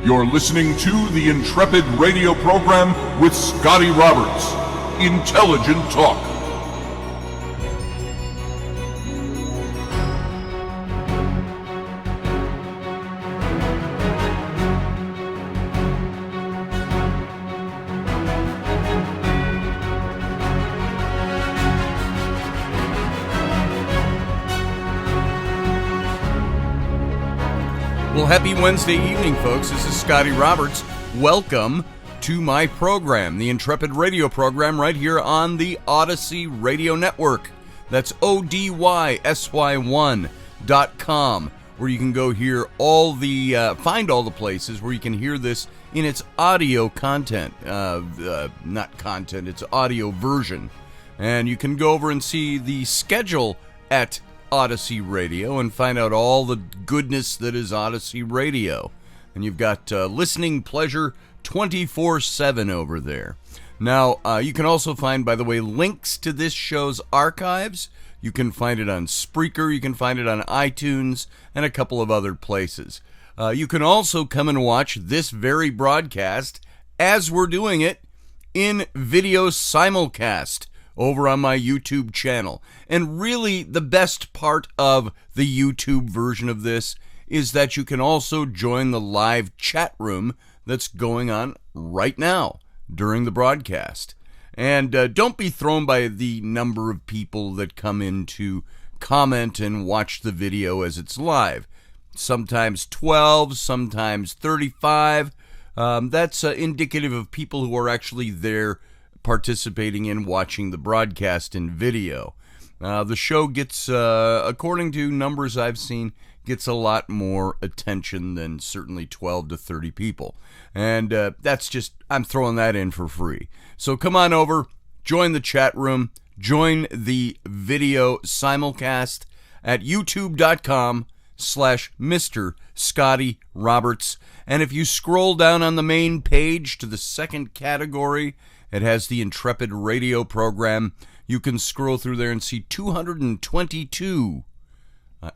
You're listening to the Intrepid radio program with Scotty Roberts. Intelligent talk. Well, happy Wednesday evening, folks. This is Scotty Roberts. Welcome to my program, the Intrepid radio program, right here on the Odyssey Radio Network. That's ODYSY1.com, where you can go hear all the, find all the places where you can hear this in its audio content. Not content, it's audio version. And you can go over and see the schedule at Odyssey Radio and find out all the goodness that is Odyssey Radio. And you've got listening pleasure 24/7 over there. Now, you can also find, by the way, links to this show's archives. You can find it on Spreaker, you can find it on iTunes, and a couple of other places. You can also come and watch this very broadcast as we're doing it in video simulcast over on my YouTube channel. And really, the best part of the YouTube version of this is that you can also join the live chat room that's going on right now during the broadcast. And don't be thrown by the number of people that come in to comment and watch the video as it's live. Sometimes 12, sometimes 35. That's indicative of people who are actually there participating in watching the broadcast in video. The show gets, according to numbers I've seen, gets a lot more attention than certainly 12 to 30 people. And that's just, I'm throwing that in for free. So come on over, join the chat room, join the video simulcast at youtube.com/Mr. Scotty Roberts. And if you scroll down on the main page to the second category, it has the Intrepid radio program. You can scroll through there and see 222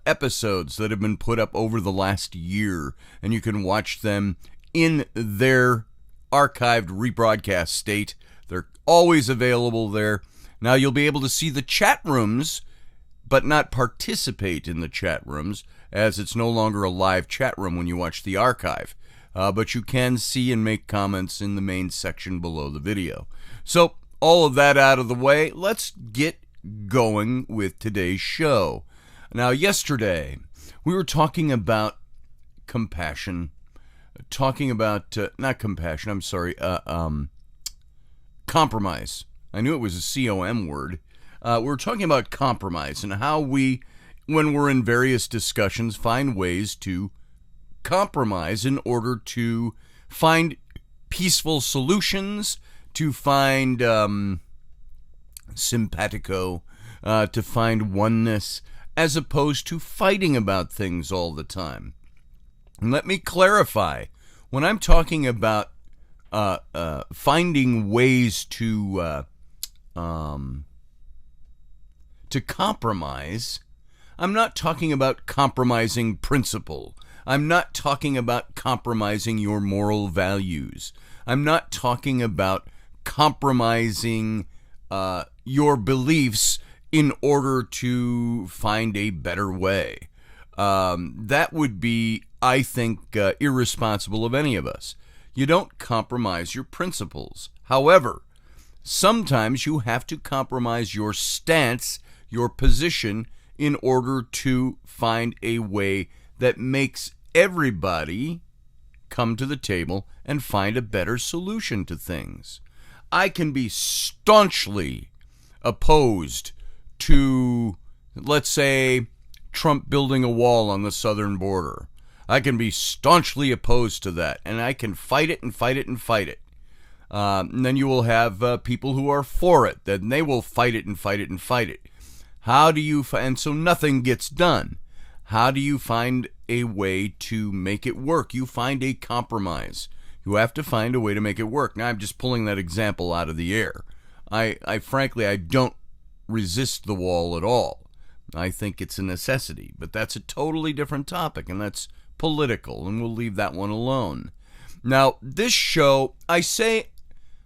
episodes that have been put up over the last year, and you can watch them in their archived rebroadcast state. They're always available there. Now you'll be able to see the chat rooms, but not participate in the chat rooms, as it's no longer a live chat room when you watch the archive. But you can see and make comments in the main section below the video. So, all of that out of the way, let's get going with today's show. Now, yesterday, we were talking about compassion. Compromise. I knew it was a C-O-M word. We were talking about compromise and how we, when we're in various discussions, find ways to compromise in order to find peaceful solutions, to find simpatico, to find oneness, as opposed to fighting about things all the time. And let me clarify, when I'm talking about finding ways to compromise, I'm not talking about compromising principle. I'm not talking about compromising your moral values. I'm not talking about compromising your beliefs in order to find a better way. That would be, I think, irresponsible of any of us. You don't compromise your principles. However, sometimes you have to compromise your stance, your position, in order to find a way that makes everybody come to the table and find a better solution to things. I can be staunchly opposed to, let's say, Trump building a wall on the southern border. I can be staunchly opposed to that, and I can fight it and fight it and fight it. And then you will have people who are for it, then they will fight it and fight it and fight it. How do you, and so nothing gets done. How do you find a way to make it work? You find a compromise. You have to find a way to make it work. Now, I'm just pulling that example out of the air. I frankly, I don't resist the wall at all. I think it's a necessity, but that's a totally different topic, and that's political, and we'll leave that one alone. Now, this show, I say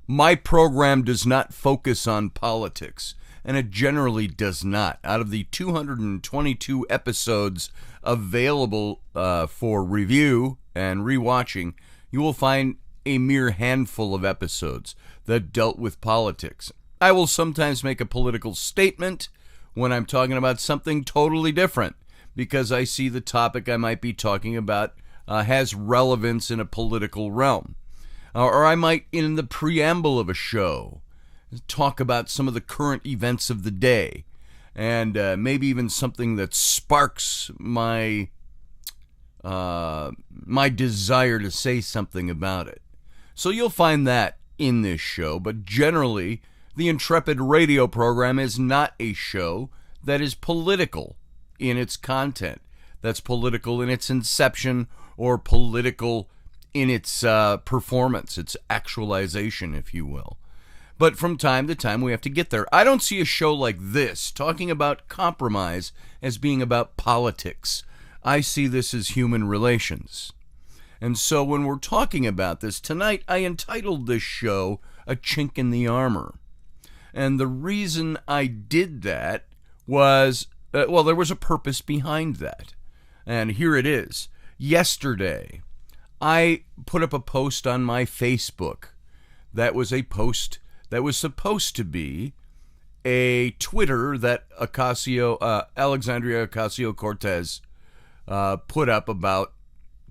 my program does not focus on politics, and it generally does not. Out of the 222 episodes available for review and rewatching, you will find a mere handful of episodes that dealt with politics. I will sometimes make a political statement when I'm talking about something totally different, because I see the topic I might be talking about has relevance in a political realm. Or I might, in the preamble of a show, talk about some of the current events of the day, and maybe even something that sparks my desire to say something about it. So you'll find that in this show, but generally, the Intrepid radio program is not a show that is political in its content, that's political in its inception, or political in its performance, its actualization, if you will. But from time to time, we have to get there. I don't see a show like this talking about compromise as being about politics. I see this as human relations. And so when we're talking about this tonight, I entitled this show A Chink in the Armor. And the reason I did that was, there was a purpose behind that. And here it is. Yesterday, I put up a post on my Facebook. That was a post that was supposed to be a Twitter that Alexandria Ocasio-Cortez put up about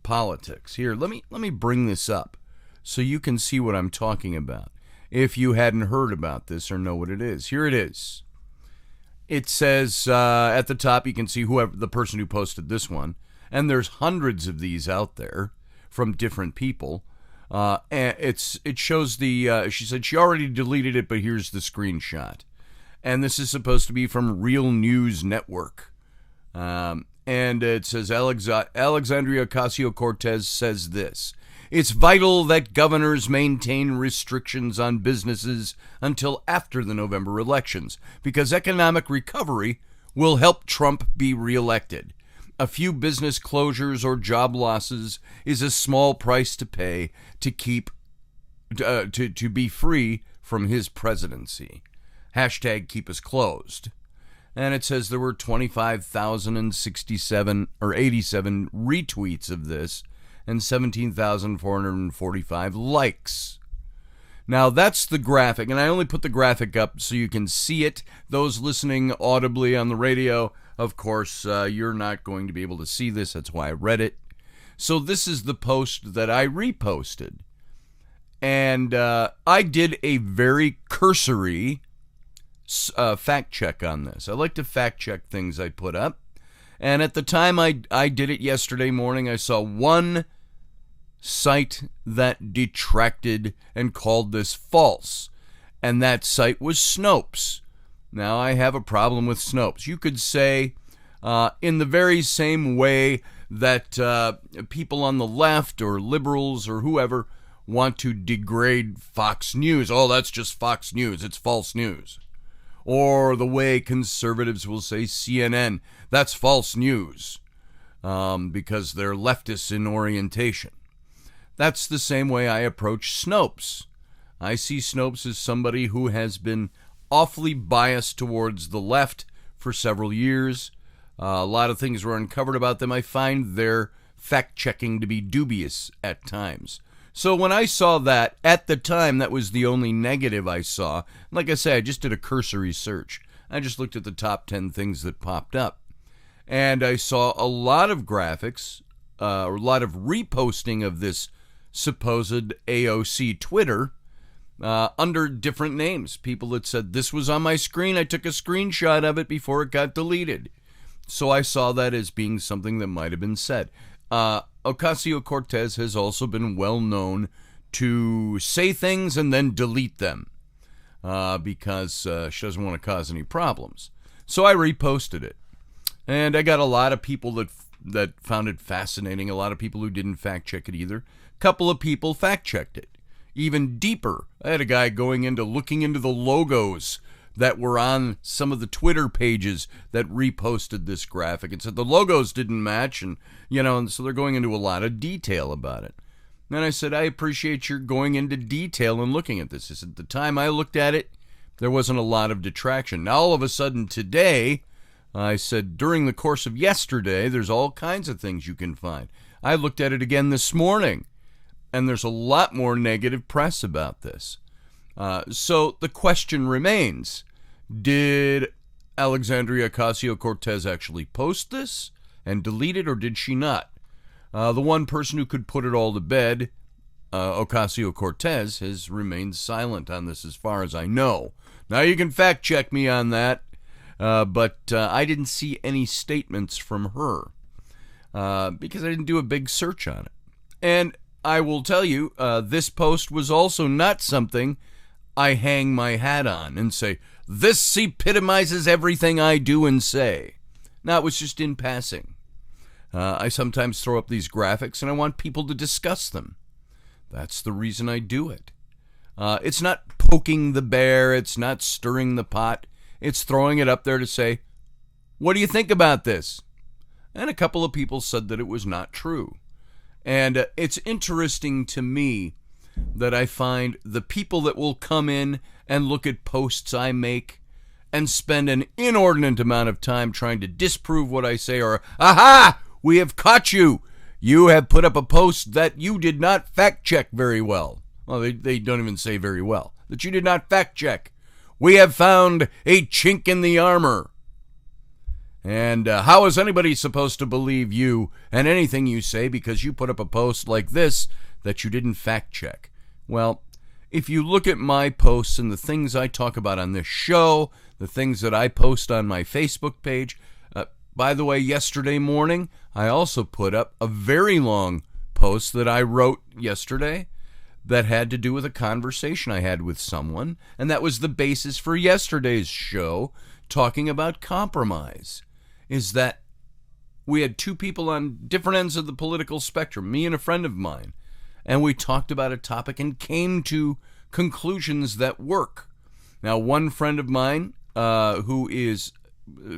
politics. Here, let me bring this up so you can see what I'm talking about, if you hadn't heard about this or know what it is. Here it is. It says at the top, you can see whoever the person who posted this one, and there's hundreds of these out there from different people. And it shows the, she said she already deleted it, but here's the screenshot. And this is supposed to be from Real News Network. And it says Alexandria Ocasio-Cortez says this: "It's vital that governors maintain restrictions on businesses until after the November elections, because economic recovery will help Trump be reelected. A few business closures or job losses is a small price to pay to keep to be free from his presidency. Hashtag keep us closed." And it says there were 25,067 or 87 retweets of this and 17,445 likes. Now that's the graphic, and I only put the graphic up so you can see it. Those listening audibly on the radio, of course, you're not going to be able to see this. That's why I read it. So this is the post that I reposted. And I did a very cursory fact check on this. I like to fact check things I put up. And at the time I did it yesterday morning, I saw one site that detracted and called this false. And that site was Snopes. Now, I have a problem with Snopes. You could say, in the very same way that people on the left or liberals or whoever want to degrade Fox News. Oh, that's just Fox News. It's false news. Or the way conservatives will say CNN, that's false news, because they're leftists in orientation. That's the same way I approach Snopes. I see Snopes as somebody who has been awfully biased towards the left for several years. A lot of things were uncovered about them. I find their fact-checking to be dubious at times. So when I saw that, at the time, that was the only negative I saw. Like I say, I just did a cursory search. I just looked at the top 10 things that popped up. And I saw a lot of graphics, a lot of reposting of this supposed AOC Twitter under different names. People that said, this was on my screen, I took a screenshot of it before it got deleted. So I saw that as being something that might have been said. Ocasio-Cortez has also been well known to say things and then delete them because she doesn't want to cause any problems. So I reposted it. And I got a lot of people that that found it fascinating. A lot of people who didn't fact check it either. A couple of people fact checked it. Even deeper, I had a guy looking into the logos that were on some of the Twitter pages that reposted this graphic and said the logos didn't match, and so they're going into a lot of detail about it. And I said, I appreciate your going into detail and looking at this. I said, at the time I looked at it, there wasn't a lot of detraction. Now all of a sudden today, I said, during the course of yesterday, there's all kinds of things you can find. I looked at it again this morning, and there's a lot more negative press about this. So the question remains, did Alexandria Ocasio-Cortez actually post this and delete it, or did she not? The one person who could put it all to bed, Ocasio-Cortez, has remained silent on this as far as I know. Now you can fact check me on that, but I didn't see any statements from her because I didn't do a big search on it. And I will tell you, this post was also not something I hang my hat on and say, this epitomizes everything I do and say. No, it was just in passing. I sometimes throw up these graphics and I want people to discuss them. That's the reason I do it. It's not poking the bear. It's not stirring the pot. It's throwing it up there to say, what do you think about this? And a couple of people said that it was not true. And it's interesting to me that I find the people that will come in and look at posts I make and spend an inordinate amount of time trying to disprove what I say, or, aha, we have caught you. You have put up a post that you did not fact check very well. Well, they don't even say very well. That you did not fact check. We have found a chink in the armor. And how is anybody supposed to believe you and anything you say because you put up a post like this that you didn't fact check? Well, if you look at my posts and the things I talk about on this show, the things that I post on my Facebook page, by the way, yesterday morning, I also put up a very long post that I wrote yesterday that had to do with a conversation I had with someone, and that was the basis for yesterday's show, talking about compromise. Is that we had two people on different ends of the political spectrum, me and a friend of mine, and we talked about a topic and came to conclusions that work. Now, one friend of mine, who is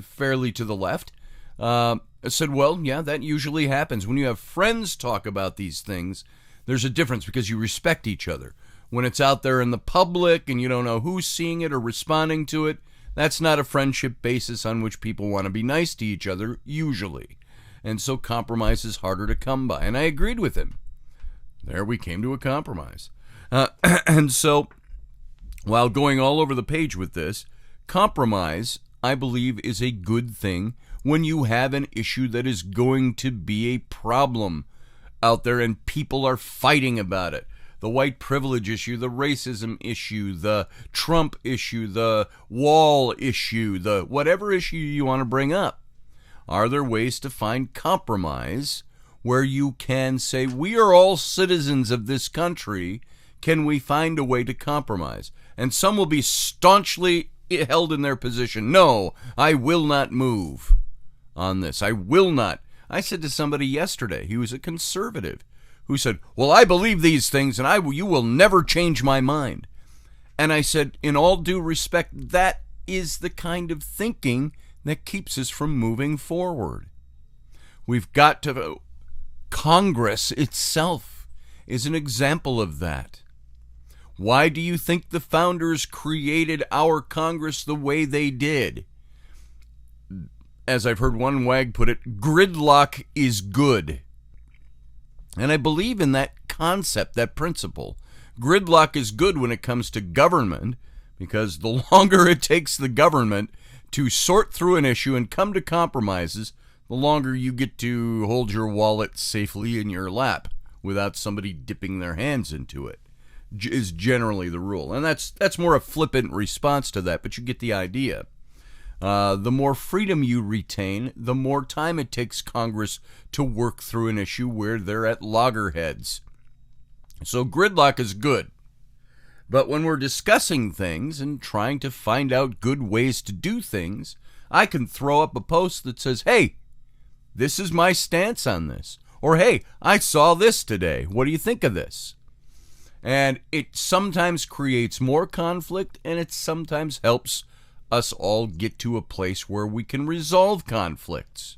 fairly to the left, said, well, yeah, that usually happens. When you have friends talk about these things, there's a difference because you respect each other. When it's out there in the public and you don't know who's seeing it or responding to it, that's not a friendship basis on which people want to be nice to each other, usually. And so compromise is harder to come by. And I agreed with him. There we came to a compromise. And so, while going all over the page with this, compromise, I believe, is a good thing when you have an issue that is going to be a problem out there and people are fighting about it. The white privilege issue, the racism issue, the Trump issue, the wall issue, the whatever issue you want to bring up. Are there ways to find compromise where you can say, we are all citizens of this country, can we find a way to compromise? And some will be staunchly held in their position. No, I will not move on this. I will not. I said to somebody yesterday, he was a conservative, who said, well, I believe these things and you will never change my mind. And I said, in all due respect, that is the kind of thinking that keeps us from moving forward. We've got to... Congress itself is an example of that. Why do you think the founders created our Congress the way they did? As I've heard one wag put it, gridlock is good. And I believe in that concept, that principle. Gridlock is good when it comes to government, because the longer it takes the government to sort through an issue and come to compromises, the longer you get to hold your wallet safely in your lap without somebody dipping their hands into it, is generally the rule. And that's more a flippant response to that, but you get the idea. The more freedom you retain, the more time it takes Congress to work through an issue where they're at loggerheads. So gridlock is good. But when we're discussing things and trying to find out good ways to do things, I can throw up a post that says, hey, this is my stance on this. Or, hey, I saw this today. What do you think of this? And it sometimes creates more conflict, and it sometimes helps us all get to a place where we can resolve conflicts.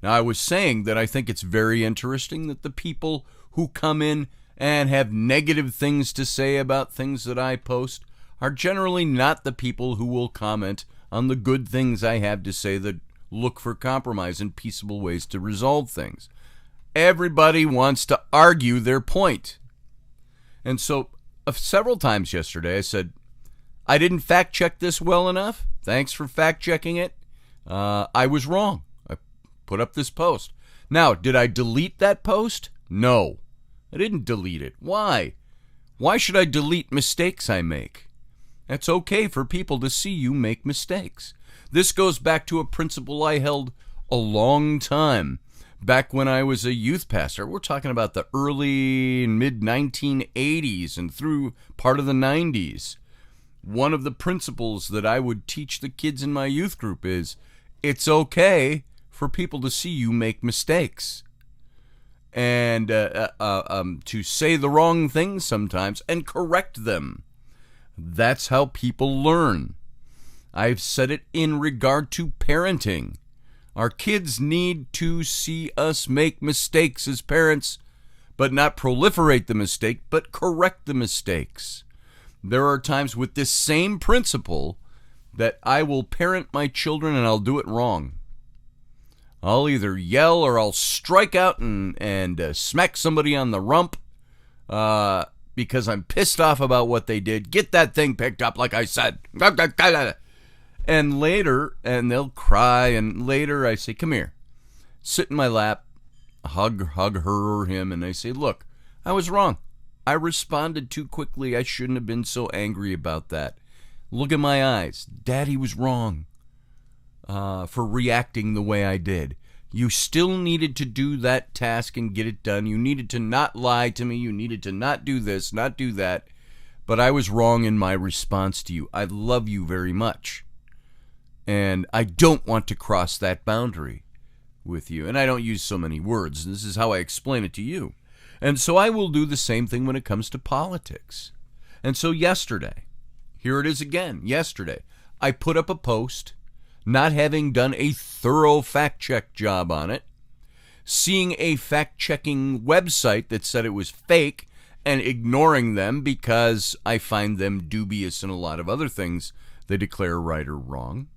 Now, I was saying that I think it's very interesting that the people who come in and have negative things to say about things that I post are generally not the people who will comment on the good things I have to say that look for compromise and peaceable ways to resolve things. Everybody wants to argue their point. And so several times yesterday I said, I didn't fact check this well enough. Thanks for fact checking it. I was wrong. I put up this post. Now, did I delete that post? No, I didn't delete it. Why? Why should I delete mistakes I make? It's okay for people to see you make mistakes. This goes back to a principle I held a long time. Back when I was a youth pastor, we're talking about the early and mid-1980s and through part of the 90s. One of the principles that I would teach the kids in my youth group is it's okay for people to see you make mistakes and to say the wrong things sometimes and correct them. That's how people learn. I've said it in regard to parenting. Our kids need to see us make mistakes as parents, but not proliferate the mistake, but correct the mistakes. There are times with this same principle that I will parent my children and I'll do it wrong. I'll either yell or I'll strike out and smack somebody on the rump because I'm pissed off about what they did. Get that thing picked up like I said. And later, and they'll cry, and later I say, come here, sit in my lap, hug her or him, and I say, look, I was wrong. I responded too quickly. I shouldn't have been so angry about that. Look at my eyes. Daddy was wrong for reacting the way I did. You still needed to do that task and get it done. You needed to not lie to me. You needed to not do this, not do that. But I was wrong in my response to you. I love you very much. And I don't want to cross that boundary with you. And I don't use so many words. This is how I explain it to you. And so I will do the same thing when it comes to politics. And so yesterday, here it is again, yesterday, I put up a post, not having done a thorough fact-check job on it, seeing a fact-checking website that said it was fake, and ignoring them because I find them dubious in a lot of other things they declare right or wrong.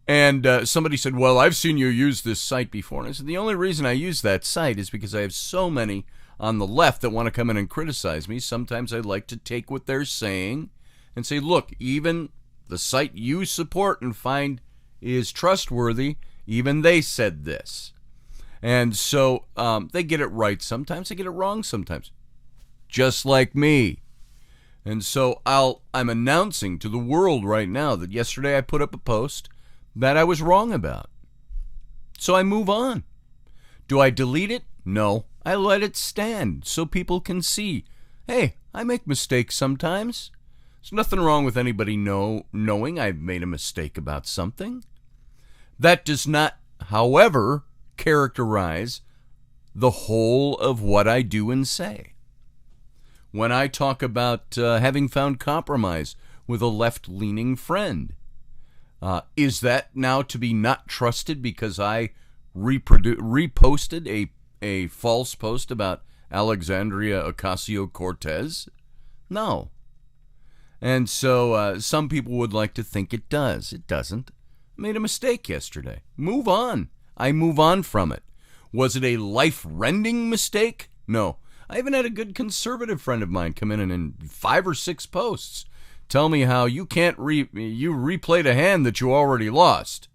And somebody said, well, I've seen you use this site before. And I said, the only reason I use that site is because I have so many on the left that want to come in and criticize me. Sometimes I like to take what they're saying and say, look, even the site you support and find is trustworthy, even they said this. And so they get it right sometimes, they get it wrong sometimes, just like me. And so I'm announcing to the world right now that yesterday I put up a post that I was wrong about. So I move on. Do I delete it? No. I let it stand so people can see, hey, I make mistakes sometimes. There's nothing wrong with anybody knowing I've made a mistake about something. That does not, however, characterize the whole of what I do and say. When I talk about having found compromise with a left-leaning friend, is that now to be not trusted because I reposted a false post about Alexandria Ocasio-Cortez? No. And so some people would like to think it does. It doesn't. I made a mistake yesterday. Move on. I move on from it. Was it a life-rending mistake? No. I even had a good conservative friend of mine come in 5 or 6 posts tell me how you can't you replayed a hand that you already lost.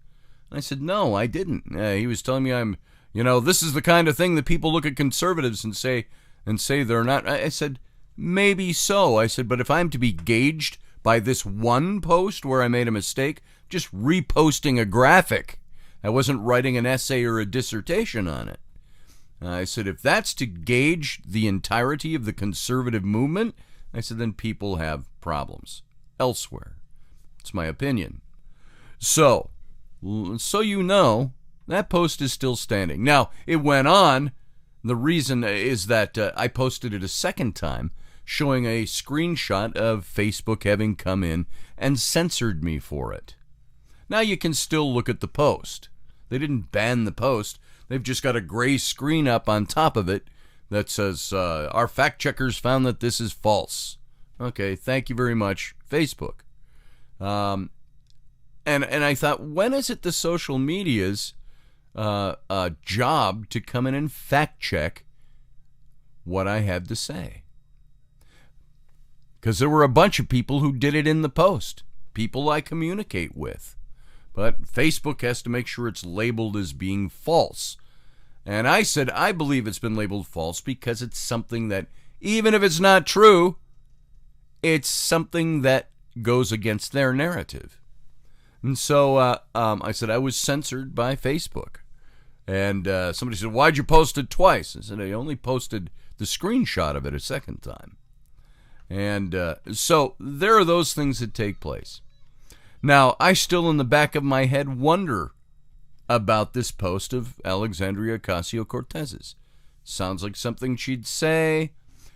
I said, no, I didn't. He was telling me this is the kind of thing that people look at conservatives and say they're not. I said, maybe so. I said, but if I'm to be gauged by this one post where I made a mistake, just reposting a graphic, I wasn't writing an essay or a dissertation on it. I said, if that's to gauge the entirety of the conservative movement, I said, then people have problems elsewhere. It's my opinion. So you know That post is still standing. Now, it went on. The reason is that I posted it a second time, showing a screenshot of Facebook having come in and censored me for it. Now you can still look at the post. They didn't ban the post. They've just got a gray screen up on top of it that says, our fact checkers found that this is false. Okay, thank you very much, Facebook. And I thought, when is it the social media's job to come in and fact check what I had to say? Because there were a bunch of people who did it in the post, people I communicate with. But Facebook has to make sure it's labeled as being false. And I said, I believe it's been labeled false because it's something that, even if it's not true, it's something that goes against their narrative. And so I said I was censored by Facebook. And somebody said, why'd you post it twice? I said, I only posted the screenshot of it a second time. And so there are those things that take place. Now, I still in the back of my head wonder about this post of Alexandria Ocasio-Cortez's. Sounds like something she'd say.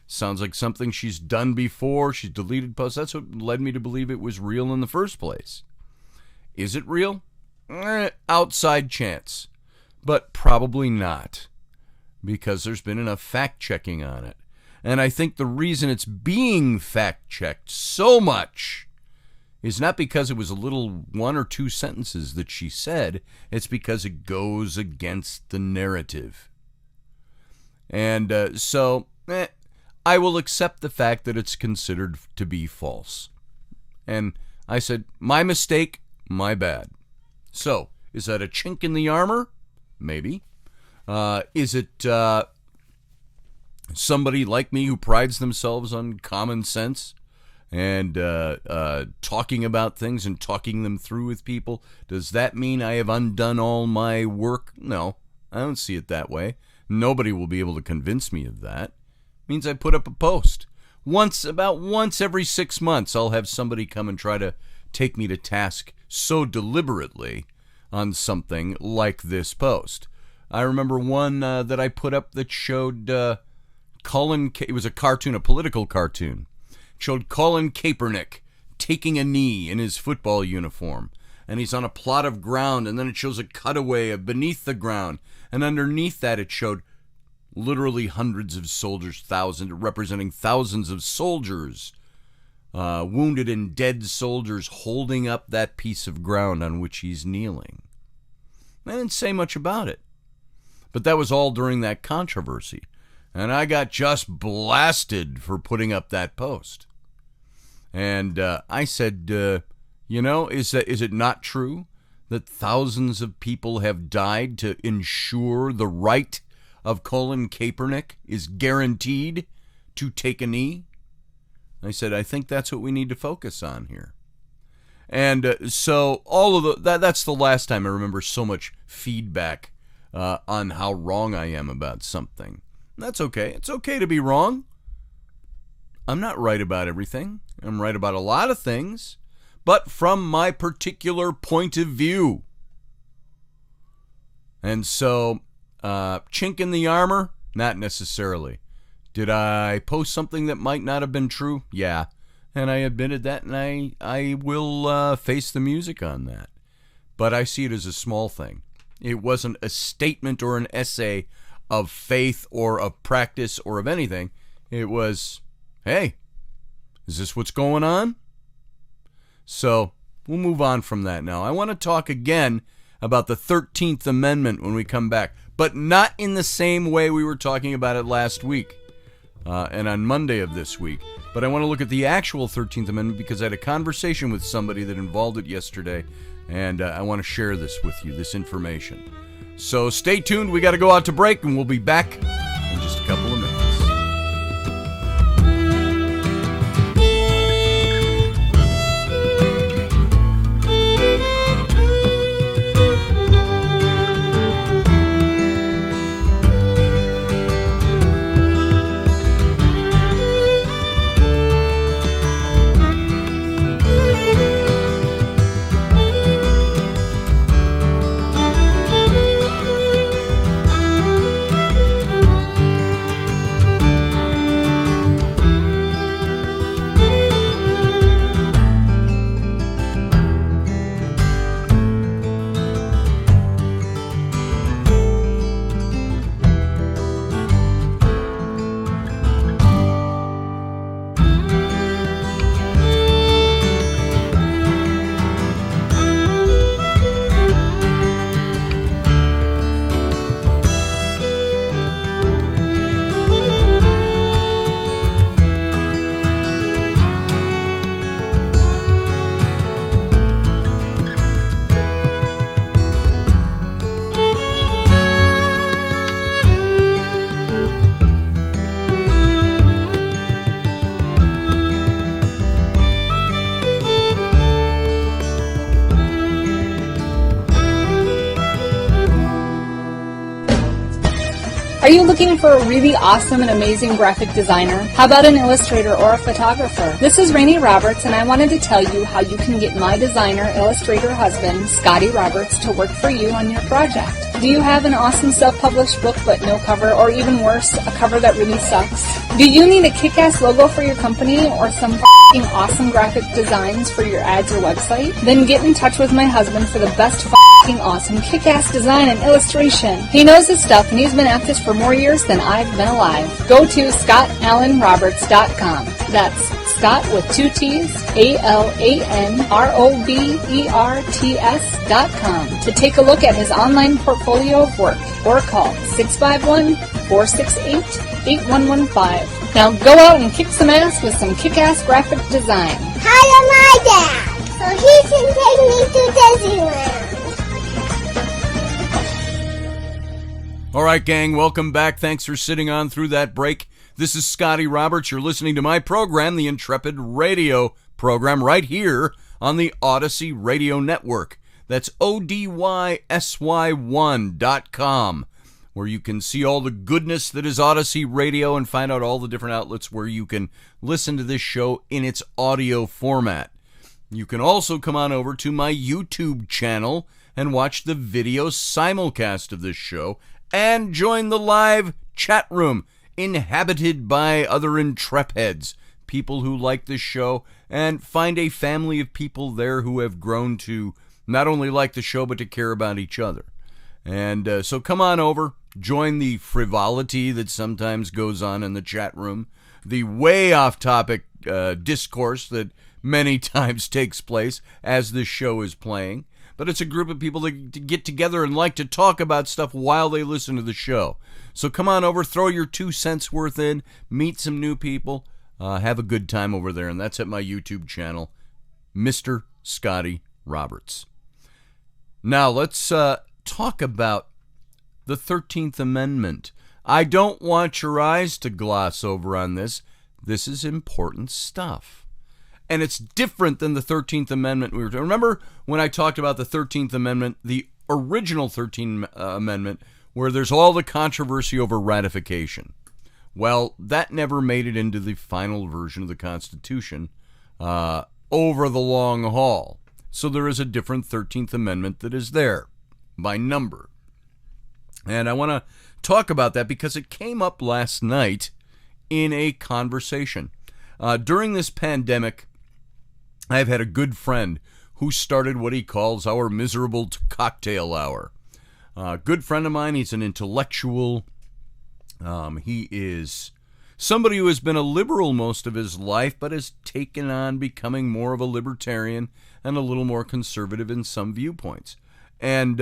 Sounds like something she's done before. She's deleted posts. That's what led me to believe it was real in the first place. Is it real? Outside chance. But probably not, because there's been enough fact-checking on it. And I think the reason it's being fact-checked so much is not because it was a little 1 or 2 sentences that she said. It's because it goes against the narrative. And so I will accept the fact that it's considered to be false. And I said, my mistake, my bad. So, is that a chink in the armor? Maybe. Is it somebody like me who prides themselves on common sense and talking about things and talking them through with people? Does that mean I have undone all my work? No, I don't see it that way. Nobody will be able to convince me of that. It means I put up a post. About once every 6 months, I'll have somebody come and try to take me to task so deliberately on something like this post. I remember one that I put up that showed it was a cartoon, a political cartoon. It showed Colin Kaepernick taking a knee in his football uniform. And he's on a plot of ground, and then it shows a cutaway of beneath the ground. And underneath that it showed literally hundreds of soldiers, representing thousands of soldiers, wounded and dead soldiers holding up that piece of ground on which he's kneeling. I didn't say much about it. But that was all during that controversy. And I got just blasted for putting up that post. And I said, is it not true that thousands of people have died to ensure the right of Colin Kaepernick is guaranteed to take a knee? I said, I think that's what we need to focus on here. And so all of that's the last time I remember so much feedback on how wrong I am about something. That's okay. It's okay to be wrong. I'm not right about everything. I'm right about a lot of things, but from my particular point of view. And so, chink in the armor? Not necessarily. Did I post something that might not have been true? Yeah. And I admitted that, and I will face the music on that. But I see it as a small thing. It wasn't a statement or an essay of faith or of practice or of anything. It was, hey, is this what's going on? So we'll move on from that now. I want to talk again about the 13th Amendment when we come back, but not in the same way we were talking about it last week and on Monday of this week. But I want to look at the actual 13th Amendment because I had a conversation with somebody that involved it yesterday, and I want to share this with you, this information. So stay tuned. We got to go out to break, and we'll be back in just a couple of minutes. Are you looking for a really awesome and amazing graphic designer? How about an illustrator or a photographer? This is Rainey Roberts, and I wanted to tell you how you can get my designer, illustrator husband, Scotty Roberts, to work for you on your project. Do you have an awesome self-published book but no cover, or even worse, a cover that really sucks? Do you need a kick-ass logo for your company or some f***ing awesome graphic designs for your ads or website? Then get in touch with my husband for the best f***ing awesome kick-ass design and illustration. He knows his stuff, and he's been at this for more years than I've been alive. Go to ScottAllenRoberts.com. That's Scott with 2 T's, ALANROBERTS.com to take a look at his online portfolio of work, or call 651-468-8115. Now go out and kick some ass with some kick-ass graphic design. Hire my dad so he can take me to Disneyland. All right, gang, welcome back. Thanks for sitting on through that break. This is Scotty Roberts. You're listening to my program, the Intrepid Radio program, right here on the Odyssey Radio Network. That's ODYSY1.com, where you can see all the goodness that is Odyssey Radio and find out all the different outlets where you can listen to this show in its audio format. You can also come on over to my YouTube channel and watch the video simulcast of this show and join the live chat room inhabited by other Intrepids, people who like this show, and find a family of people there who have grown to not only like the show but to care about each other. And so come on over, join the frivolity that sometimes goes on in the chat room, the way off-topic discourse that many times takes place as this show is playing. But it's a group of people that get together and like to talk about stuff while they listen to the show. So come on over, throw your 2 cents worth in, meet some new people, have a good time over there. And that's at my YouTube channel, Mr. Scotty Roberts. Now let's talk about the 13th Amendment. I don't want your eyes to gloss over on this. This is important stuff. And it's different than the 13th Amendment. Remember when I talked about the 13th Amendment, the original 13th Amendment, where there's all the controversy over ratification? Well, that never made it into the final version of the Constitution over the long haul. So there is a different 13th Amendment that is there by number. And I want to talk about that because it came up last night in a conversation. During this pandemic, I've had a good friend who started what he calls our miserable cocktail hour. Good friend of mine. He's an intellectual. He is somebody who has been a liberal most of his life, but has taken on becoming more of a libertarian and a little more conservative in some viewpoints. And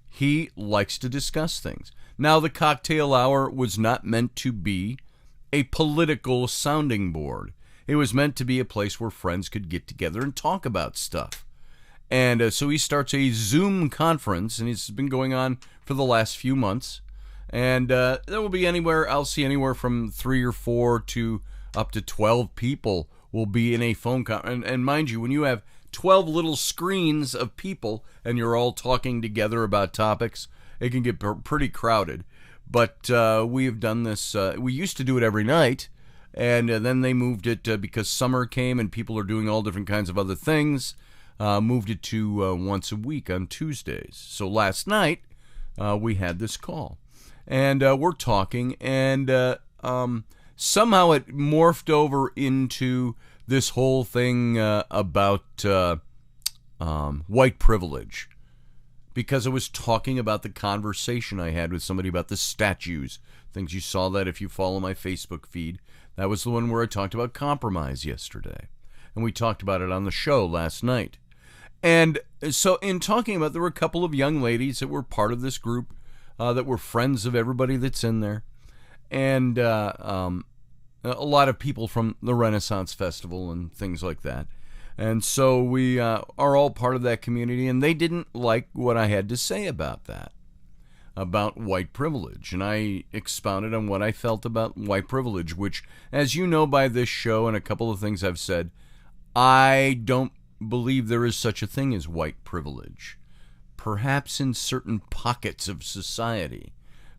he likes to discuss things. Now, the cocktail hour was not meant to be a political sounding board. It was meant to be a place where friends could get together and talk about stuff. And so he starts a Zoom conference, and it's been going on for the last few months. And there will be I'll see anywhere from 3 or 4 to up to 12 people will be in a phone conference. And mind you, when you have 12 little screens of people and you're all talking together about topics, it can get pretty crowded. But we have done this. We used to do it every night. And then they moved it because summer came and people are doing all different kinds of other things. Moved it to once a week on Tuesdays. So last night we had this call. And we're talking. And somehow it morphed over into this whole thing about white privilege. Because I was talking about the conversation I had with somebody about the statues. Things you saw that if you follow my Facebook feed. That was the one where I talked about compromise yesterday. And we talked about it on the show last night. And so in talking about, there were a couple of young ladies that were part of this group that were friends of everybody that's in there. And a lot of people from the Renaissance Festival and things like that. And so we are all part of that community, and they didn't like what I had to say about that, about white privilege. And I expounded on what I felt about white privilege, which, as you know by this show and a couple of things I've said, I don't believe there is such a thing as white privilege. Perhaps in certain pockets of society,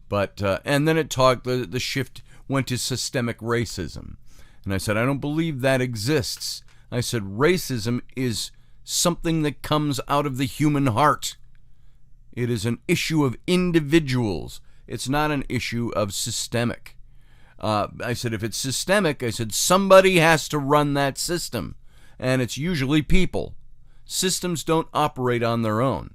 But and then it talked. The shift went to systemic racism, and I said I don't believe that exists. I said racism is something that comes out of the human heart. It is an issue of individuals. It's not an issue of systemic. I said if it's systemic, I said somebody has to run that system, and it's usually people. Systems don't operate on their own.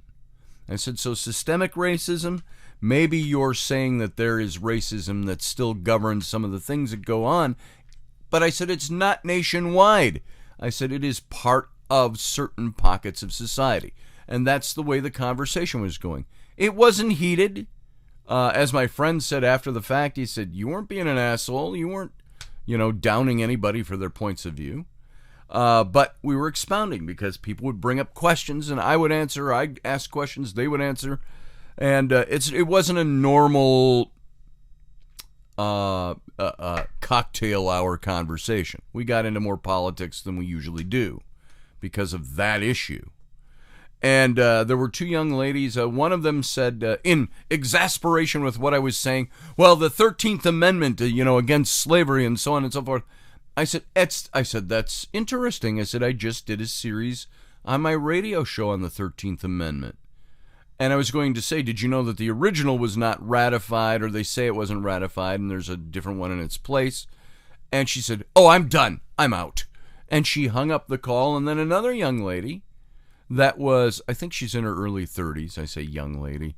I said, so systemic racism, maybe you're saying that there is racism that still governs some of the things that go on, but I said it's not nationwide. I said it is part of certain pockets of society, and that's the way the conversation was going. It wasn't heated. As my friend said after the fact, he said, you weren't being an asshole. You weren't, downing anybody for their points of view. But we were expounding because people would bring up questions and I would answer. I'd ask questions, they would answer. And it wasn't a normal cocktail hour conversation. We got into more politics than we usually do because of that issue. And there were two young ladies. One of them said, in exasperation with what I was saying, well, the 13th Amendment, against slavery and so on and so forth. I said, that's interesting. I said, I just did a series on my radio show on the 13th Amendment. And I was going to say, did you know that the original was not ratified, or they say it wasn't ratified, and there's a different one in its place? And she said, oh, I'm done. I'm out. And she hung up the call, and then another young lady that was, I think she's in her early 30s. I say young lady.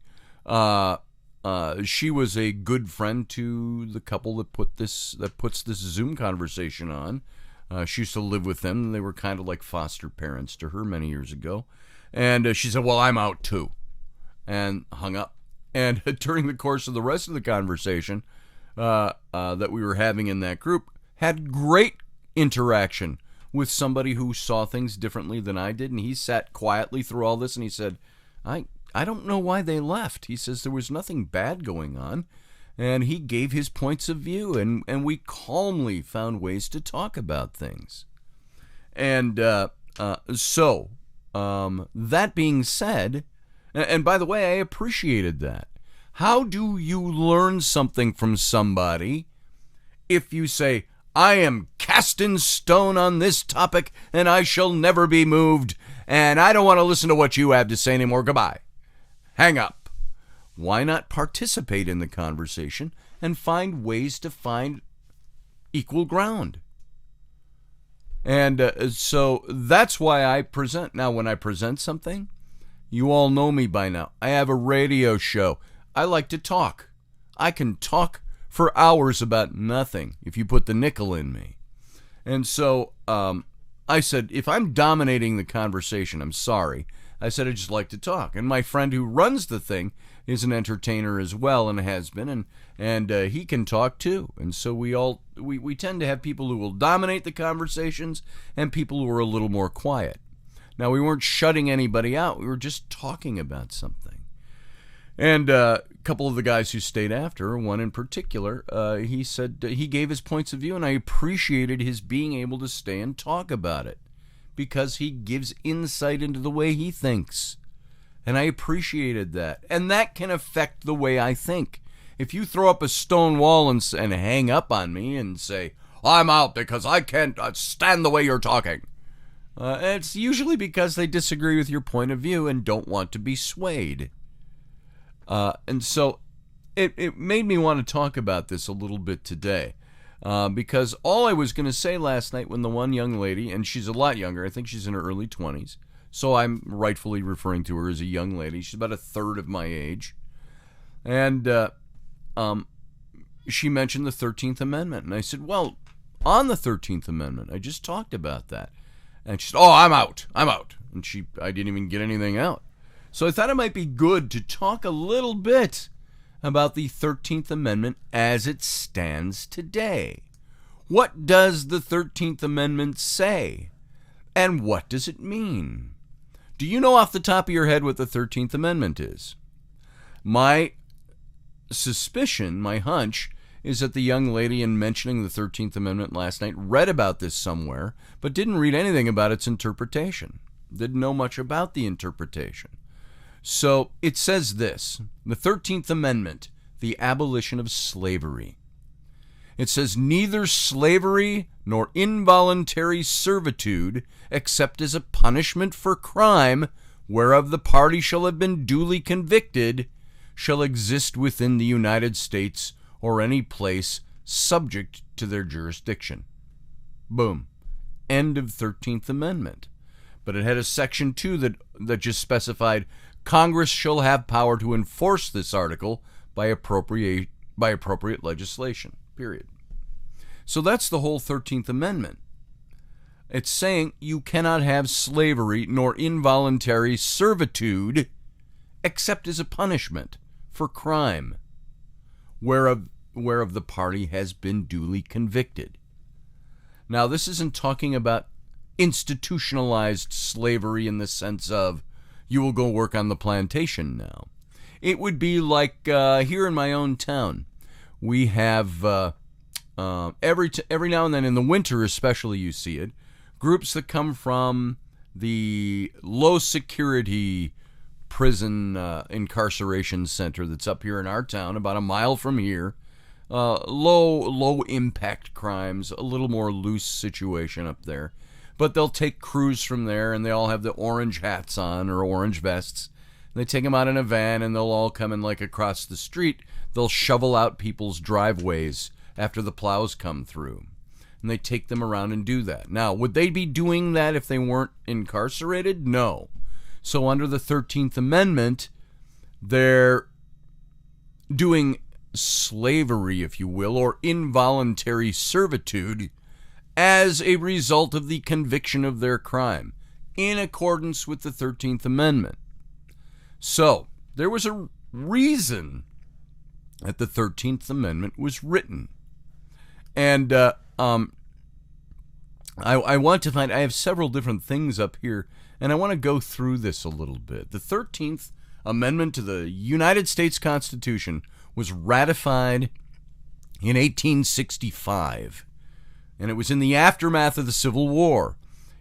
She was a good friend to the couple that puts this Zoom conversation on. She used to live with them. They were kind of like foster parents to her many years ago. And she said, well, I'm out too. And hung up. And during the course of the rest of the conversation that we were having in that group, had great interaction with somebody who saw things differently than I did. And he sat quietly through all this and he said, I don't know why they left. He says there was nothing bad going on. And he gave his points of view, and we calmly found ways to talk about things. And so that being said, and by the way, I appreciated that. How do you learn something from somebody if you say, I am cast in stone on this topic, and I shall never be moved, and I don't want to listen to what you have to say anymore. Goodbye. Hang up. Why not participate in the conversation and find ways to find equal ground? And so that's why I present. Now, when I present something, you all know me by now. I have a radio show. I like to talk. I can talk for hours about nothing if you put the nickel in me. And so I said, if I'm dominating the conversation, I'm sorry. I said I just like to talk. And my friend who runs the thing is an entertainer as well and has been, and he can talk too. And so we tend to have people who will dominate the conversations and people who are a little more quiet. Now, we weren't shutting anybody out. We were just talking about something. And a couple of the guys who stayed after, one in particular, he said he gave his points of view, and I appreciated his being able to stay and talk about it because he gives insight into the way he thinks. And I appreciated that. And that can affect the way I think. If you throw up a stone wall and hang up on me and say, I'm out because I can't stand the way you're talking, it's usually because they disagree with your point of view and don't want to be swayed. And so it made me want to talk about this a little bit today. Because all I was going to say last night when the one young lady, and she's a lot younger, I think she's in her early 20s, so I'm rightfully referring to her as a young lady. She's about a third of my age. And she mentioned the 13th Amendment. And I said, well, on the 13th Amendment, I just talked about that. And she said, oh, I'm out. And I didn't even get anything out. So I thought it might be good to talk a little bit about the 13th Amendment as it stands today. What does the 13th Amendment say? And what does it mean? Do you know off the top of your head what the 13th Amendment is? My suspicion, my hunch, is that the young lady in mentioning the 13th Amendment last night read about this somewhere, but didn't read anything about its interpretation. Didn't know much about the interpretation. So it says this, the 13th Amendment, the abolition of slavery. It says, neither slavery nor involuntary servitude, except as a punishment for crime, whereof the party shall have been duly convicted, shall exist within the United States or any place subject to their jurisdiction. Boom. End of 13th Amendment. But it had a section 2 that just specified Congress shall have power to enforce this article by appropriate legislation, period. So that's the whole 13th Amendment. It's saying you cannot have slavery nor involuntary servitude except as a punishment for crime, whereof the party has been duly convicted. Now, this isn't talking about institutionalized slavery in the sense of you will go work on the plantation now. It would be like here in my own town, we have every now and then in the winter especially you see it, groups that come from the low security prison incarceration center that's up here in our town about a mile from here. Low impact crimes, a little more loose situation up there. But they'll take crews from there, and they all have the orange hats on or orange vests. They take them out in a van, and they'll all come in like across the street. They'll shovel out people's driveways after the plows come through. And they take them around and do that. Now, would they be doing that if they weren't incarcerated? No. So under the 13th Amendment, they're doing slavery, if you will, or involuntary servitude as a result of the conviction of their crime, in accordance with the 13th Amendment. So, there was a reason that the 13th Amendment was written. And I want to find, I have several different things up here, and I want to go through this a little bit. The 13th Amendment to the United States Constitution was ratified in 1865, and it was in the aftermath of the Civil War.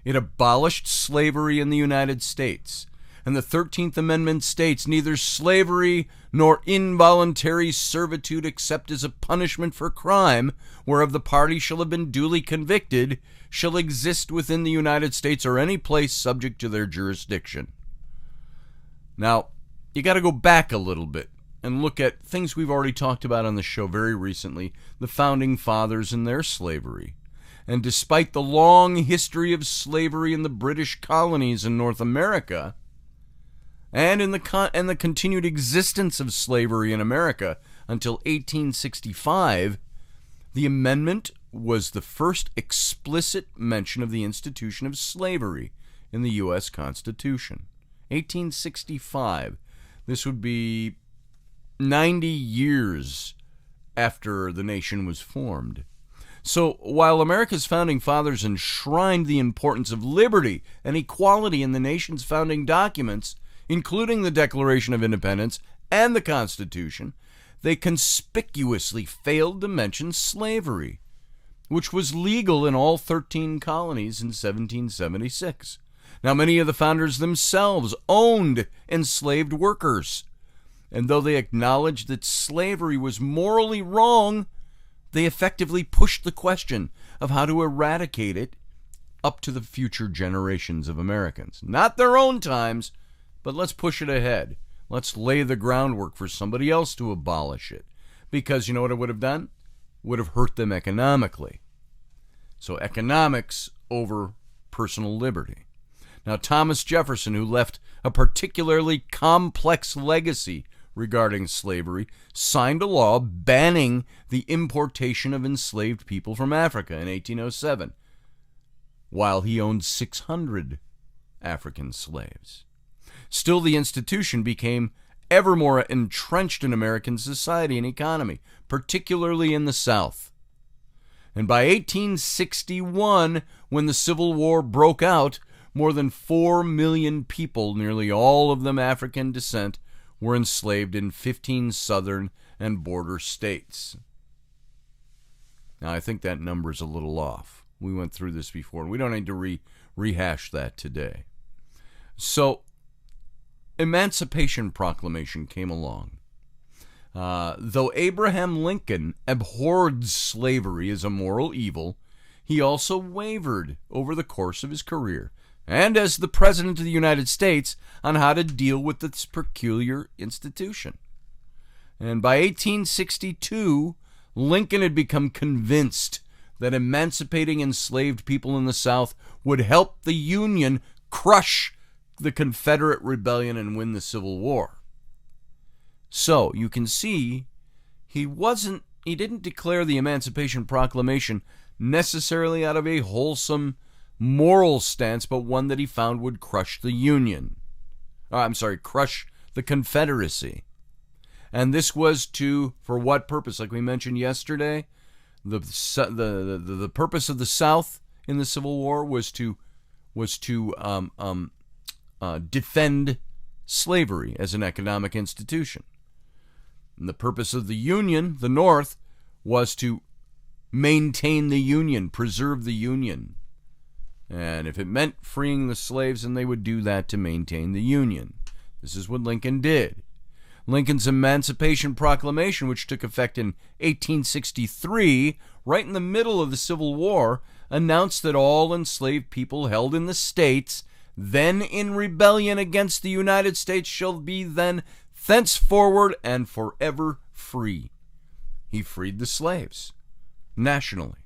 It abolished slavery in the United States, and the 13th Amendment states, neither slavery nor involuntary servitude except as a punishment for crime, whereof the party shall have been duly convicted, shall exist within the United States or any place subject to their jurisdiction. Now, you got to go back a little bit and look at things we've already talked about on the show very recently, the Founding Fathers and their slavery. And despite the long history of slavery in the British colonies in North America, and in the continued existence of slavery in America until 1865, the amendment was the first explicit mention of the institution of slavery in the U.S. Constitution. 1865. This would be 90 years after the nation was formed. So while America's founding fathers enshrined the importance of liberty and equality in the nation's founding documents, including the Declaration of Independence and the Constitution, they conspicuously failed to mention slavery, which was legal in all 13 colonies in 1776. Now, many of the founders themselves owned enslaved workers, and though they acknowledged that slavery was morally wrong, they effectively pushed the question of how to eradicate it up to the future generations of Americans. Not their own times, but let's push it ahead. Let's lay the groundwork for somebody else to abolish it. Because you know what it would have done? It would have hurt them economically. So economics over personal liberty. Now, Thomas Jefferson, who left a particularly complex legacy regarding slavery, signed a law banning the importation of enslaved people from Africa in 1807, while he owned 600 African slaves. Still, the institution became ever more entrenched in American society and economy, particularly in the South. And by 1861, when the Civil War broke out, more than 4 million people, nearly all of them African descent, were enslaved in 15 southern and border states. Now, I think that number is a little off. We went through this before, and we don't need to rehash that today. So, Emancipation Proclamation came along. Though Abraham Lincoln abhorred slavery as a moral evil, he also wavered over the course of his career, and as the President of the United States, on how to deal with this peculiar institution. And by 1862, Lincoln had become convinced that emancipating enslaved people in the South would help the Union crush the Confederate rebellion and win the Civil War. So you can see he didn't declare the Emancipation Proclamation necessarily out of a wholesome moral stance, but one that he found would crush the Union. Crush the Confederacy. And this was for what purpose? Like we mentioned yesterday, the purpose of the South in the Civil War was to defend slavery as an economic institution. And the purpose of the Union, the North, was to maintain the Union, preserve the Union. And if it meant freeing the slaves, then they would do that to maintain the Union. This is what Lincoln did. Lincoln's Emancipation Proclamation, which took effect in 1863, right in the middle of the Civil War, announced that all enslaved people held in the states, then in rebellion against the United States, shall be then thenceforward and forever free. He freed the slaves nationally.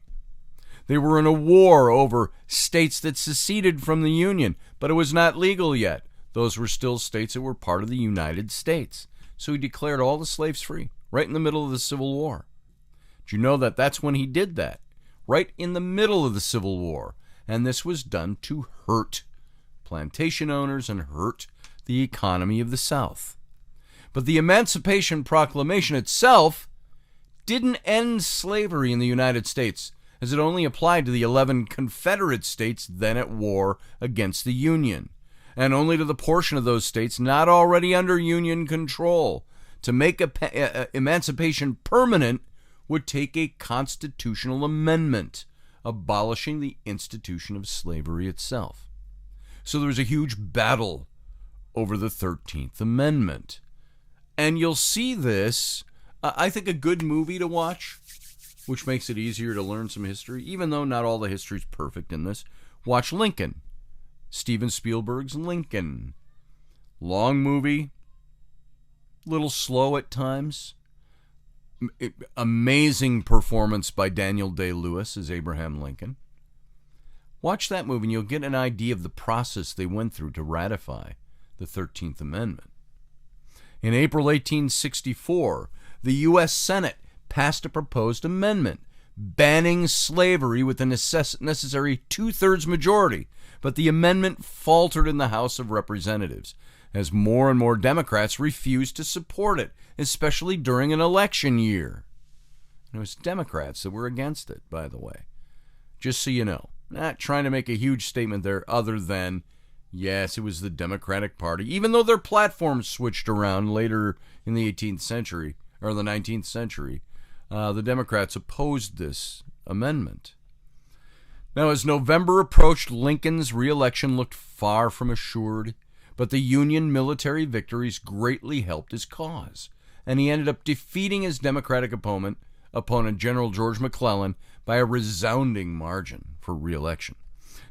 They were in a war over states that seceded from the Union, but it was not legal yet. Those were still states that were part of the United States. So he declared all the slaves free, right in the middle of the Civil War. Did you know that that's when he did that? Right in the middle of the Civil War. And this was done to hurt plantation owners and hurt the economy of the South. But the Emancipation Proclamation itself didn't end slavery in the United States, as it only applied to the 11 Confederate states then at war against the Union, and only to the portion of those states not already under Union control. To make emancipation permanent would take a constitutional amendment abolishing the institution of slavery itself. So there was a huge battle over the 13th Amendment. And you'll see this, I think a good movie to watch, which makes it easier to learn some history, even though not all the history is perfect in this. Watch Lincoln. Steven Spielberg's Lincoln. Long movie, little slow at times. Amazing performance by Daniel Day-Lewis as Abraham Lincoln. Watch that movie and you'll get an idea of the process they went through to ratify the 13th Amendment. In April 1864, the U.S. Senate passed a proposed amendment banning slavery with a necessary two-thirds majority, but the amendment faltered in the House of Representatives as more and more Democrats refused to support it, especially during an election year. And it was Democrats that were against it, by the way. Just so you know. Not trying to make a huge statement there other than, yes, it was the Democratic Party, even though their platforms switched around later in the 18th century, or the 19th century. The Democrats opposed this amendment. Now, as November approached, Lincoln's re-election looked far from assured, but the Union military victories greatly helped his cause, and he ended up defeating his Democratic opponent, General George McClellan, by a resounding margin for re-election.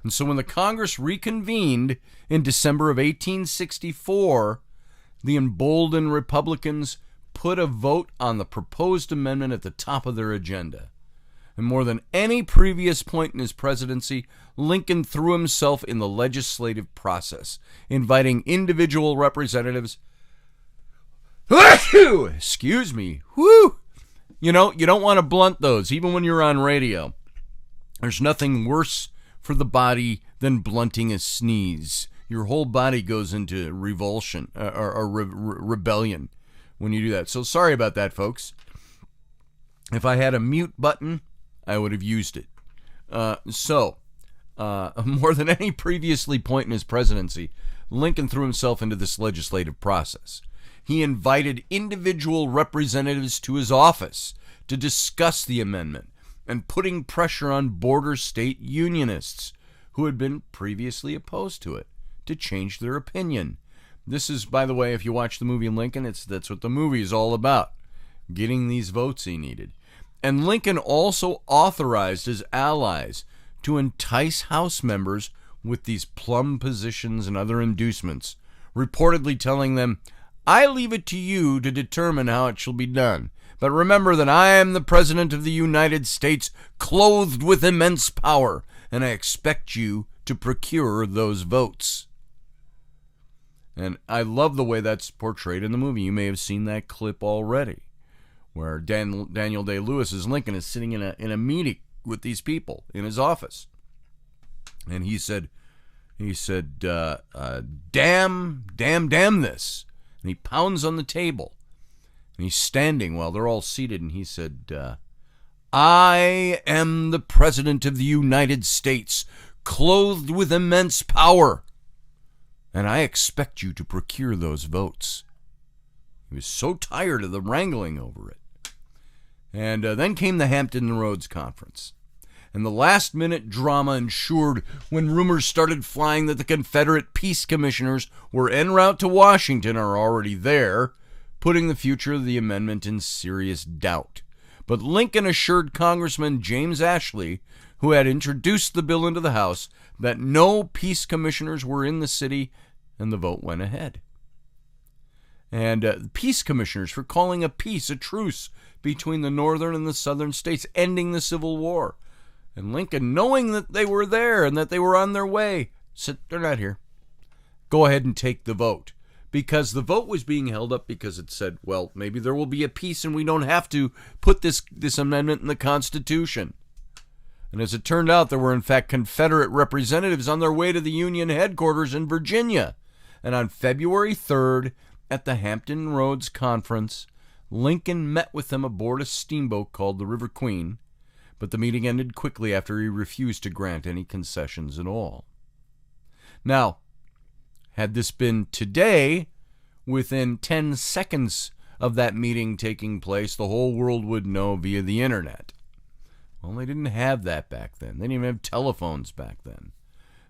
And so when the Congress reconvened in December of 1864, the emboldened Republicans put a vote on the proposed amendment at the top of their agenda. And more than any previous point in his presidency, Lincoln threw himself in the legislative process, inviting individual representatives. Excuse me. Whoo! You know, you don't want to blunt those, even when you're on radio. There's nothing worse for the body than blunting a sneeze. Your whole body goes into revulsion or rebellion when you do that. So sorry about that, folks. If I had a mute button, I would have used it. More than any previously point in his presidency, Lincoln threw himself into this legislative process. He invited individual representatives to his office to discuss the amendment and putting pressure on border state unionists who had been previously opposed to it to change their opinion. This is, by the way, if you watch the movie Lincoln, that's what the movie is all about. getting these votes he needed. And Lincoln also authorized his allies to entice House members with these plum positions and other inducements, reportedly telling them, "I leave it to you to determine how it shall be done. But remember that I am the President of the United States, clothed with immense power, and I expect you to procure those votes." And I love the way that's portrayed in the movie. You may have seen that clip already, where Daniel Day-Lewis as Lincoln is sitting in a meeting with these people in his office. And he said, damn this. And he pounds on the table. And he's standing while they're all seated. And he said, "I am the President of the United States, clothed with immense power. And I expect you to procure those votes." He was so tired of the wrangling over it. And then came the Hampton Roads Conference. And the last-minute drama ensued when rumors started flying that the Confederate Peace Commissioners were en route to Washington or already there, putting the future of the amendment in serious doubt. But Lincoln assured Congressman James Ashley, who had introduced the bill into the House, that no peace commissioners were in the city, and the vote went ahead. And peace commissioners for calling a truce between the northern and the southern states, ending the Civil War. And Lincoln, knowing that they were there and that they were on their way, said, "They're not here. Go ahead and take the vote." Because the vote was being held up because it said, well, maybe there will be a peace and we don't have to put this amendment in the Constitution. And as it turned out, there were in fact Confederate representatives on their way to the Union headquarters in Virginia. And on February 3rd, at the Hampton Roads Conference, Lincoln met with them aboard a steamboat called the River Queen, but the meeting ended quickly after he refused to grant any concessions at all. Now, had this been today, within 10 seconds of that meeting taking place, the whole world would know via the internet. Well, they didn't have that back then. They didn't even have telephones back then.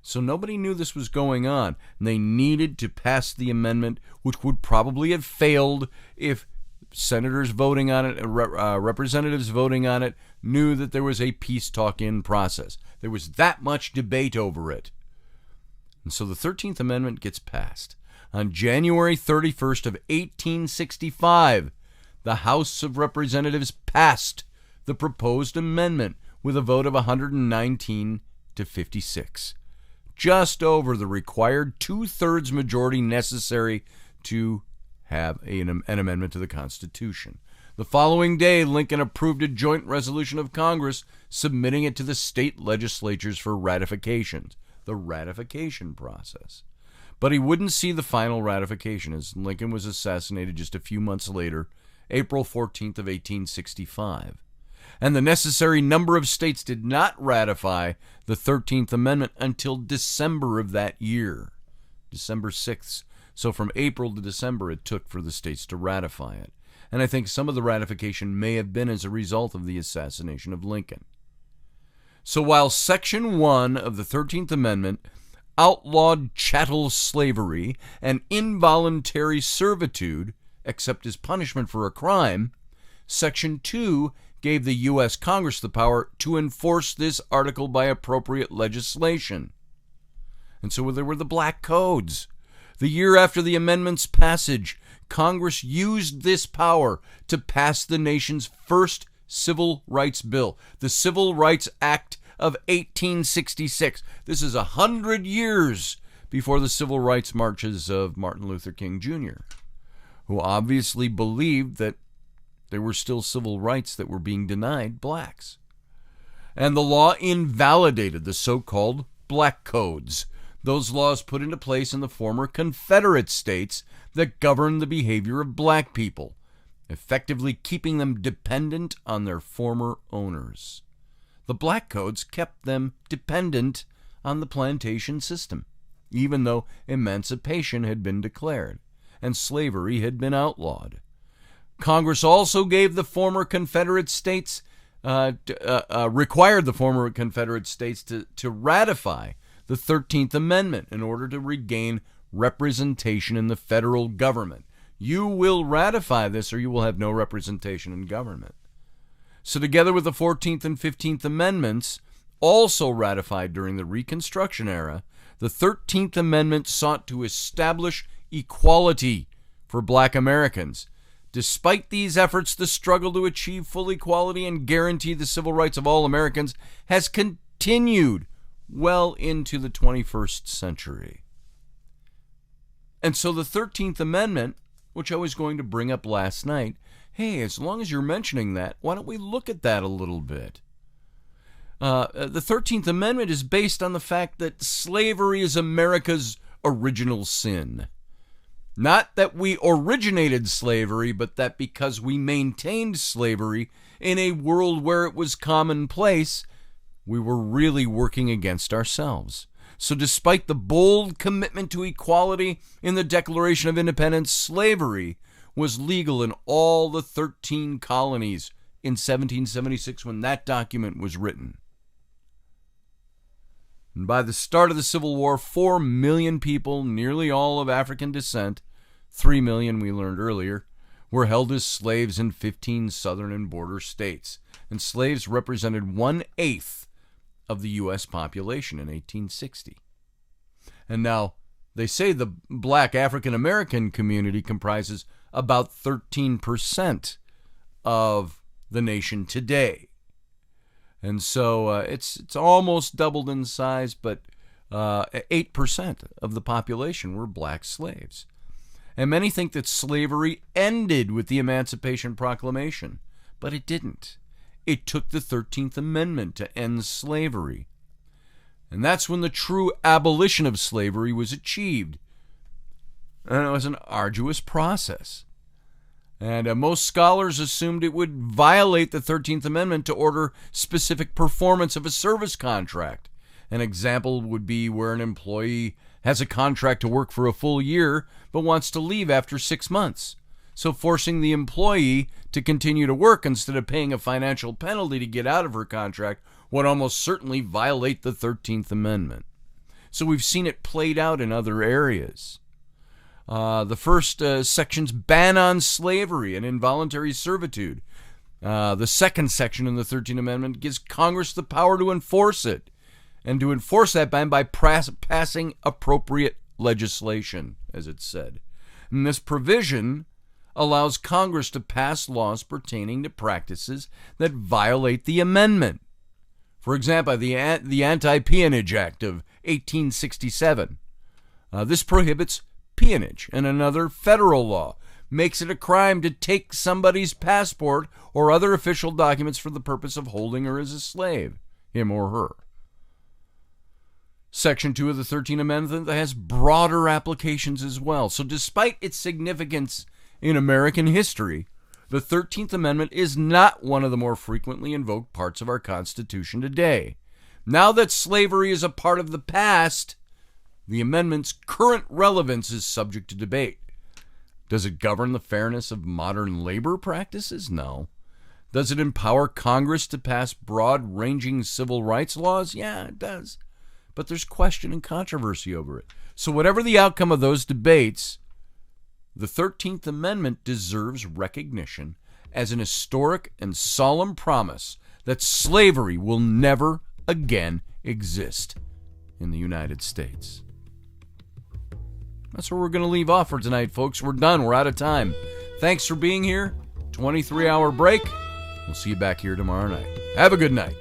So nobody knew this was going on. And they needed to pass the amendment, which would probably have failed if senators voting on it, representatives voting on it, knew that there was a peace talk in process. There was that much debate over it. And so the 13th Amendment gets passed. On January 31st of 1865, the House of Representatives passed the proposed amendment with a vote of 119 to 56, just over the required two-thirds majority necessary to have an amendment to the Constitution. The following day, Lincoln approved a joint resolution of Congress submitting it to the state legislatures for ratification, the ratification process. But he wouldn't see the final ratification, as Lincoln was assassinated just a few months later, April 14th of 1865. And the necessary number of states did not ratify the 13th Amendment until December of that year, December 6th. So from April to December it took for the states to ratify it. And I think some of the ratification may have been as a result of the assassination of Lincoln. So while Section 1 of the 13th Amendment outlawed chattel slavery and involuntary servitude, except as punishment for a crime, Section 2 gave the U.S. Congress the power to enforce this article by appropriate legislation. And so there were the Black Codes. The year after the amendment's passage, Congress used this power to pass the nation's first civil rights bill, the Civil Rights Act of 1866. This is 100 years before the civil rights marches of Martin Luther King Jr., who obviously believed that there were still civil rights that were being denied blacks. And the law invalidated the so-called Black Codes, those laws put into place in the former Confederate states that governed the behavior of black people, effectively keeping them dependent on their former owners. The Black Codes kept them dependent on the plantation system, even though emancipation had been declared and slavery had been outlawed. Congress also gave the former Confederate states, required the former Confederate states to ratify the 13th Amendment in order to regain representation in the federal government, You will ratify this or you will have no representation in government. So together with the 14th and 15th Amendments, also ratified during the Reconstruction era, the 13th Amendment sought to establish equality for black Americans. Despite these efforts, the struggle to achieve full equality and guarantee the civil rights of all Americans has continued well into the 21st century. And so the 13th Amendment, which I was going to bring up last night, hey, as long as you're mentioning that, why don't we look at that a little bit? The 13th Amendment is based on the fact that slavery is America's original sin. Not that we originated slavery, but that because we maintained slavery in a world where it was commonplace, we were really working against ourselves. So despite the bold commitment to equality in the Declaration of Independence, slavery was legal in all the 13 colonies in 1776 when that document was written. And by the start of the Civil War, 4 million people, nearly all of African descent, 3 million we learned earlier, were held as slaves in 15 southern and border states. And slaves represented 1/8 of the U.S. population in 1860. And now, they say the black African American community comprises about 13% of the nation today. And so it's almost doubled in size, but 8% of the population were black slaves. And many think that slavery ended with the Emancipation Proclamation, but it didn't. It took the 13th Amendment to end slavery. And that's when the true abolition of slavery was achieved. And it was an arduous process. And most scholars assumed it would violate the 13th Amendment to order specific performance of a service contract. An example would be where an employee has a contract to work for a full year but wants to leave after 6 months. So forcing the employee to continue to work instead of paying a financial penalty to get out of her contract would almost certainly violate the 13th Amendment. So we've seen it played out in other areas. The first section's ban on slavery and involuntary servitude. The second section in the 13th Amendment gives Congress the power to enforce it, and to enforce that ban by passing appropriate legislation, as it's said. And this provision allows Congress to pass laws pertaining to practices that violate the amendment. For example, the Anti-Peonage Act of 1867. This prohibits peonage, and another federal law makes it a crime to take somebody's passport or other official documents for the purpose of holding her as a slave, him or her. Section 2 of the 13th Amendment has broader applications as well. So despite its significance in American history, the 13th Amendment is not one of the more frequently invoked parts of our Constitution today. Now that slavery is a part of the past, the amendment's current relevance is subject to debate. Does it govern the fairness of modern labor practices? No. Does it empower Congress to pass broad-ranging civil rights laws? Yeah, it does. But there's question and controversy over it. So whatever the outcome of those debates, the 13th Amendment deserves recognition as an historic and solemn promise that slavery will never again exist in the United States. That's where we're going to leave off for tonight, folks. We're done. We're out of time. Thanks for being here. 23-hour break. We'll see you back here tomorrow night. Have a good night.